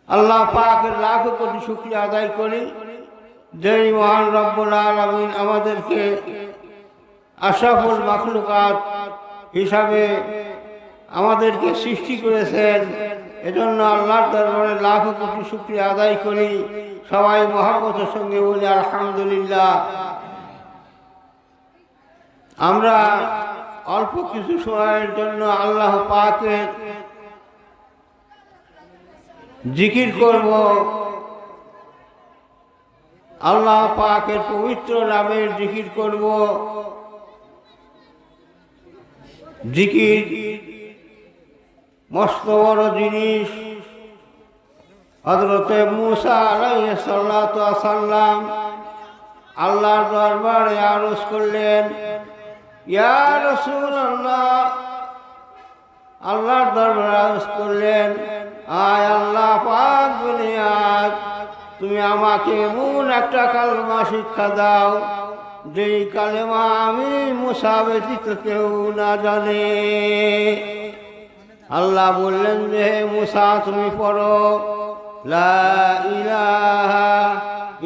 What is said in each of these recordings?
আল্লাহ পাকের লাখ কোটি শুকরিয়া আদায় করি যেই মহান রব্বুল আলামিন আমাদেরকে আশরাফুল মাখলুকাত হিসাবে আমাদেরকে সৃষ্টি করেছেন। এজন্য আল্লাহর দরবারে লাখ কোটি শুকরিয়া আদায় করি। সবাই মহব্বতের সঙ্গে বলি আলহামদুলিল্লাহ। আমরা অল্প কিছু সময়ের জন্য আল্লাহ পাকের জিকির করব, আল্লাহ পাকের পবিত্র নামের জিকির করব। জিকির মস্ত বড় জিনিস। হযরতে মূসা আলাইহিস সালাতু ওয়াস সালাম আল্লাহর দরবারে আরজ করলেন, ইয়া রাসূলুল্লাহ, আল্লাহর দরবারে আরজ করলেন, আয় আল্লাহ পাক বুনিয়াদ, তুমি আমাকে এমন একটা কালেমা শিক্ষা দাও যেই কালেমা আমি মূসা ব্যতীত কেউ না জানে। আল্লাহ বললেন যে হে মূসা, তুমি পড়ো লা ইলাহা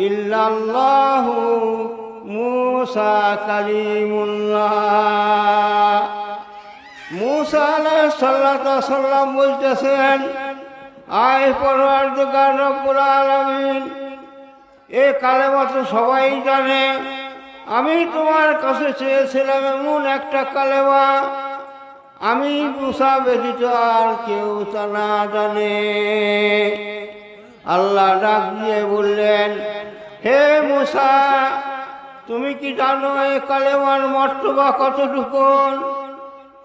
ইল্লাল্লাহু মূসা কালিমুল্লাহ। মূসা আলাইহিস সালাতু ওয়াস সালাম বলতেছেন, আয় পরওয়ারদিগার রব্বুল আলামিন, এ কালেমা তো সবাই জানে, আমি তোমার কাছে চেয়েছিলাম এমন একটা কালেমা আমি মূসা ব্যতীত আর কেউ তা না জানে। আল্লাহ ডাক দিয়ে বললেন, হে মূসা, তুমি কি জানো এই কালেমার মর্তবা কতটুকু?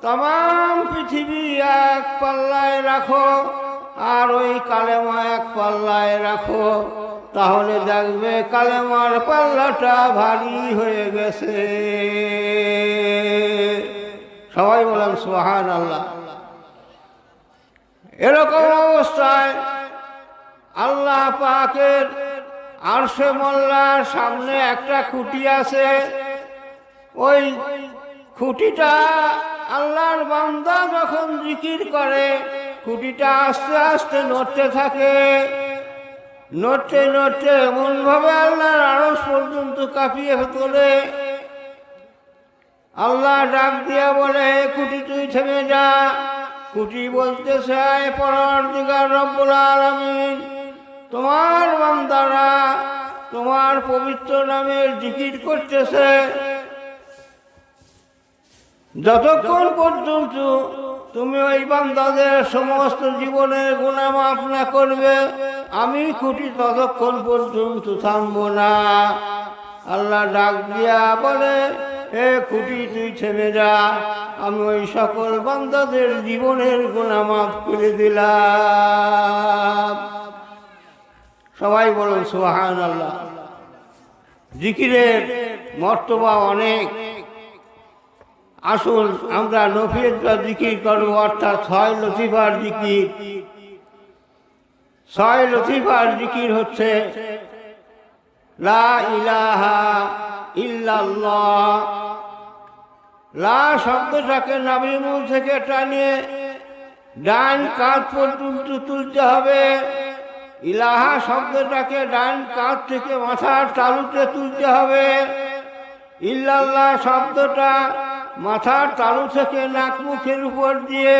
তাম পৃথিবী এক পাল্লায় রাখো আর ওই কালেমা এক পাল্লায় রাখো, তাহলে দেখবে কালেমার পাল্লাটা ভারী হয়ে গেছে। সবাই বলেন সুবহানাল্লাহ। এরকম অবস্থায় আল্লাহ পাকের আরশে মোল্লার সামনে একটা খুঁটি আছে। ওই খুঁটিটা আল্লাহর বান্দা যখন জিকির করে খুঁটিটা আস্তে আস্তে নড়তে থাকে। নড়তে নড়তে এমনভাবে আল্লাহর আরশ পর্যন্ত কাঁপিয়ে তোলে। আল্লাহ ডাক দিয়া বলে, খুঁটি তুই থেমে যা। খুঁটি বলতেছে, আয় পরওয়ারদিগার রব্বুল আলামিন, তোমার বান্দারা তোমার পবিত্র নামের জিকির করতেছে, যতক্ষণ পর্যন্ত তুমি ওই বান্দাদের সমস্ত জীবনের গুনাহ মাফ না করবে আমি খুঁটি ততক্ষণ পর্যন্ত থামবো না। আল্লাহ ডাক দিয়া বলে, হে খুঁটি তুই থেমে যা, আমি ওই সকল বান্দাদের জীবনের গুনাহ মাফ করে দিলাম। সবাই বলুন সুবহানাল্লাহ। জিকিরের মর্তবা অনেক। আসুন আমরা নফিল জিকির করব, অর্থাৎ 6 লতিফার জিকির। 6 লতিফার জিকির হচ্ছে লা ইলাহা ইল্লাল্লাহ। লা শব্দটাকে নাভির মূল থেকে টানিয়ে ডান কাঁধ পর্যন্ত তুলতে হবে। ইলাহা শব্দটাকে ডান কাঁধ থেকে মাথার তালুতে তুলতে হবে। ইল্লাল্লাহ শব্দটা মাথার তালু থেকে নাক মুখের উপর দিয়ে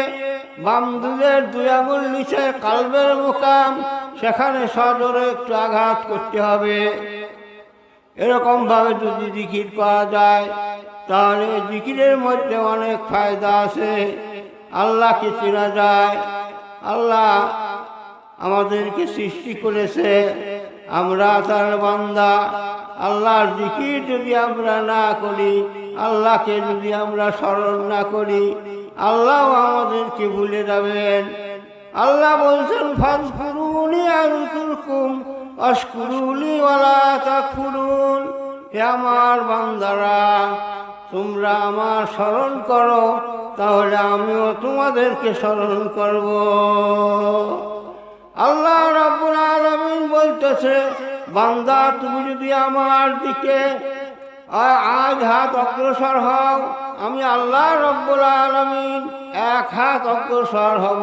বাম দুধের 2 আঙুল নিচে কালবের মুকাম, সেখানে সজোরে একটু আঘাত করতে হবে। এরকম ভাবে যদি জিকির করা যায় তাহলে জিকিরের মধ্যে অনেক ফায়দা আছে। আল্লাহকে চেনা যায়। আল্লাহ আমাদেরকে সৃষ্টি করেছে, আমরা তার বান্দা। আল্লাহর জিকির যদি আমরা না করি, আল্লাহকে যদি আমরা স্মরণ না করি, আল্লাহ আমাদেরকে ভুলে যাবেন। আল্লাহ বলছেন, ফাযকুরুনি আযকুরকুম ওয়াশকুরুলি ওয়ালা তাকফুরুন। হে আমার বান্দারা, তোমরা আমার স্মরণ করো, তাহলে আমিও তোমাদেরকে স্মরণ করব। আল্লাহ রাব্বুল আলামিন বলতেছে, বান্দা তুমি যদি আমার দিকে আজ হাত অগ্রসর হও, আমি আল্লাহ রাব্বুল আলামিন 1 হাত অগ্রসর হব।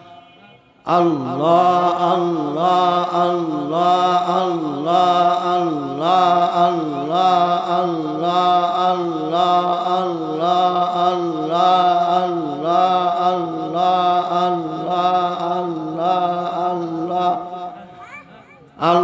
আল্লাহ আল্লাহ আল্লাহ আল্লাহ আল্লাহ আল্লাহ আল্লাহ আল্লাহ আল্লাহ আল্লাহ আল্লাহ আল্লাহ আল্লাহ আল্লাহ আল্লাহ আল্লাহ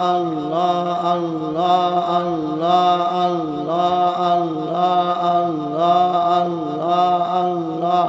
আল্লাহ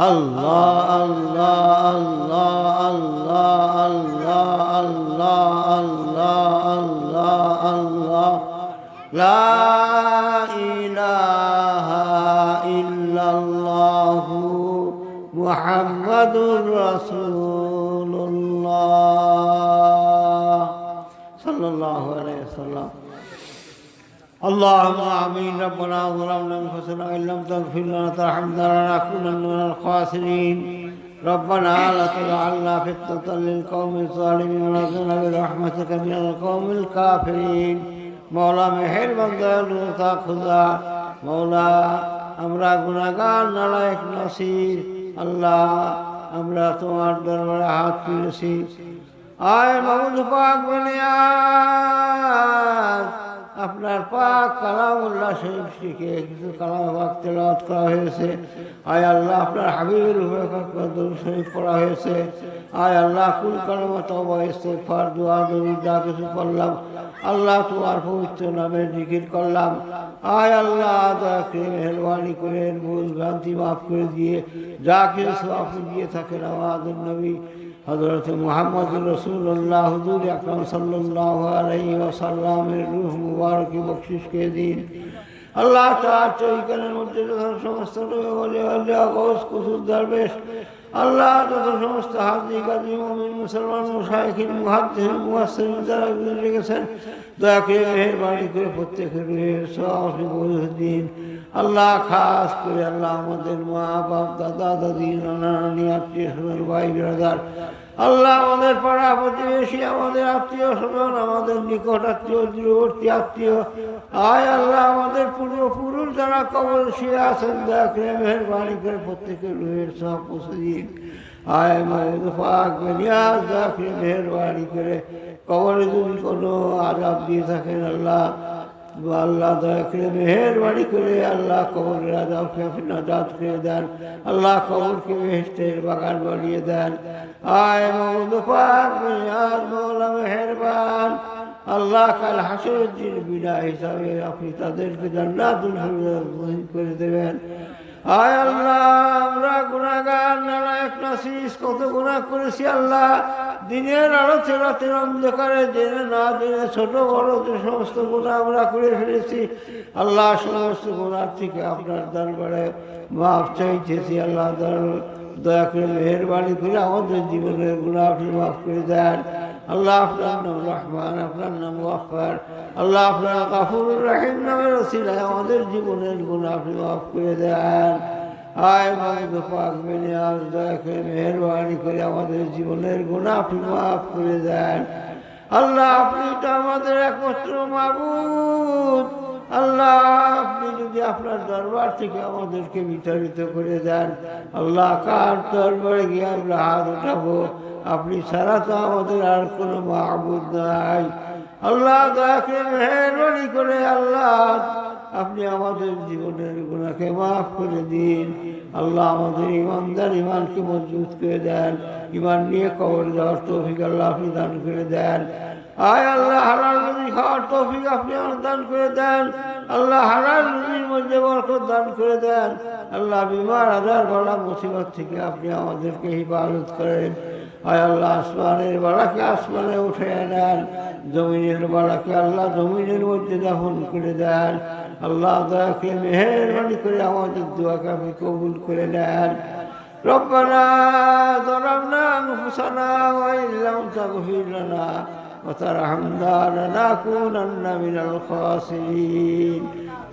আল্লাহ আল্লাহ মুহাম্মাদুর রাসূলুল্লাহ সাল্লাল্লাহু আলাইহি ওয়াসাল্লাম। اللهم آمين. ربنا ظلمنا أنفسنا وإن لم تغفر لنا وترحمنا لنكونن من الخاسرين. ربنا لا تجعلنا فتنة للقوم الظالمين ونجنا برحمتك من القوم الكافرين. مولا মেহেরবান দয়ালু তা খুদা, মৌলা আমরা গুনাহগার নালায়েক নাসির, আল্লাহ আমরা তোমার দরবারে হাত তুলেছি। আয় মাবুদ পাক বলিয়াস, আপনার পাক কালামুল্লাহ শরীফ শিখে কিছু কালাম পাক তেলাওয়াত করা হয়েছে। আয় আল্লাহ আপনার হাবিবের উপরে দরুদ শরীফ পড়া হয়েছে। আয় আল্লাহ কুল কালামে তওবা ইস্তিগফার দুআ দরুদ যা কিছু করলাম, আল্লাহ তোমার পবিত্র নামে জিকির করলাম। আয় আল্লাহ দয়া করে মেহরবানি করে ভুল ভ্রান্তি মাফ করে দিয়ে যা কিছু আপনি দিয়ে থাকেন আমাদের নবী হযরত মুহাম্মদ রাসূলুল্লাহ হুজুর আকরাম সাল্লাল্লাহু আলাইহি ওয়াসাল্লামের রূহ মুবারক বখশিশ কে দিন। আল্লাহ তাআলা চৈকানের মধ্যে সমস্ত বলে আল্লাহ গৌস কুসুর দরবেশ, আল্লাহ তত সমস্ত হাজি গাজী মুমিন মুসলমান মুশাইখিন মুহাদ্দিস মুফাসসিরিন যারা গুজরে গেছেন, দয়া করে মেহেরবানি করে প্রত্যেকের রূহের সওয়াব বুঝ দিন। আল্লাহ খাস করে আল্লাহ আমাদের মা বাপ দাদা দাদি নানা নানি আত্মীয় স্বজন ভাই বিরাদার, আল্লাহ আমাদের পাড়া প্রতিবেশী, আমাদের আত্মীয় স্বজন, আমাদের নিকট আত্মীয়, দূরবর্তী আত্মীয়, আয় আল্লাহ আমাদের পূর্বপুরুষ যারা কবর শুয়ে আছেন, দয়া করে মেহেরবানি করে প্রত্যেকের রূহের সওয়াব পৌঁছে দিন। আয় মাবুদ পাক বলিয়াস, দয়া করে মেহেরবানি করে কবরে যদি কোনো আযাব দিয়ে থাকেন আল্লাহ আল্লাহ দয়া করে মেহেরবানি করে আল্লাহ কবরের আযাবকে আপনি নাজাত করে দেন। আল্লাহ কবরকে বেহেশতের বাগান বানিয়ে দেন। আয় মাবুদ পাক বলিয়াস মওলা মেহেরবান, আল্লাহ কাল হাসরের দিন বিনা হিসাবে আপনি তাদেরকে জান্নাতুল ফিরদাউস করে দেবেন। আয় আল্লাহ আমরা গুনাহগার নালায়েক নাসিস, কত গুনাহ করেছি আল্লাহ, দিনের আলোতে রাতের অন্ধকারে জেনে না জেনে ছোট বড় যে সমস্ত গুনাহ আমরা করে ফেলেছি আল্লাহ, সমস্ত গুনাহ থেকে আপনার দরবারে মাফ চাইতেছি। আল্লাহ দয়া করে মেহেরবানি করে আমাদের জীবনের গুনাহ আপনি মাফ করে দেন। আল্লাহ আপনার নাম রহমান, আপনার নাম গফফার, আল্লাহ আপনার গফুরুর রহিম নামের ওসিলায় আমাদের জীবনের গুনাহ আপনি মাফ করে দেন। আয় মাবুদ পাক বেনিয়াজ, দয়া করে মেহেরবানি করে আমাদের জীবনের গুনাহ আপনি মাফ করে দেন। আল্লাহ আপনি তো আমাদের একমাত্র মাবুদ। আল্লাহ আপনি যদি আপনার দরবার থেকে আমাদেরকে বিতাড়িত করে দেন, আল্লাহ কার দরবারে গিয়ে আমরা হাত উঠাবো? আপনি ছাড়া তো আমাদের আর কোনো মাবুদ নাই। আল্লাহ দয়া করে মেহেরবানি করে আল্লাহ আপনি আমাদের জীবনের গুনাহকে মাফ করে দিন। আল্লাহ আমাদের ইমানদার ইমানকে মজবুত করে দেন, ইমান নিয়ে কবর দেওয়ার তৌফিক আল্লাহ আপনি দান করে দেন। আয় আল্লাহ হালাল রুজি খাওয়ার তৌফিক আপনি আমার দান করে দেন। আল্লাহ হালাল রুজির মধ্যে বরকত দান করে দেন। আল্লাহ বিমার আজার বলা মুসিবত থেকে আপনি আমাদেরকে হিফাজত করেন। আয় আল্লাহ আসমানের বালাকে আসমানে উঠে নেন, জমিনের বালাকে আল্লাহ জমিনের মধ্যে দাফন করে দেন। আল্লাহ দয়া করে মেহেরবানি করে আমাদের দোয়াকে আপনি কবুল করে নেন। রব্বানা যালামনা আনফুসানা ওয়া ইল্লাম তাগফির লানা ওয়া তারহামনা লানাকুনান্না মিনাল খাসিরিন।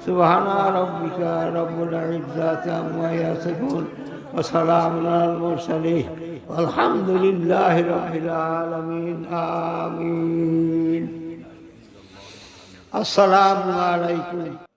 সুবহানা রাব্বিকা রাব্বিল ইজ্জাতি আম্মা ইয়াসিফুন ওয়া সালামুন আলাল মুরসালিন আলহামদুলিল্লাহি রাব্বিল আলামিন। আমিন। আসসালামু আলাইকুম।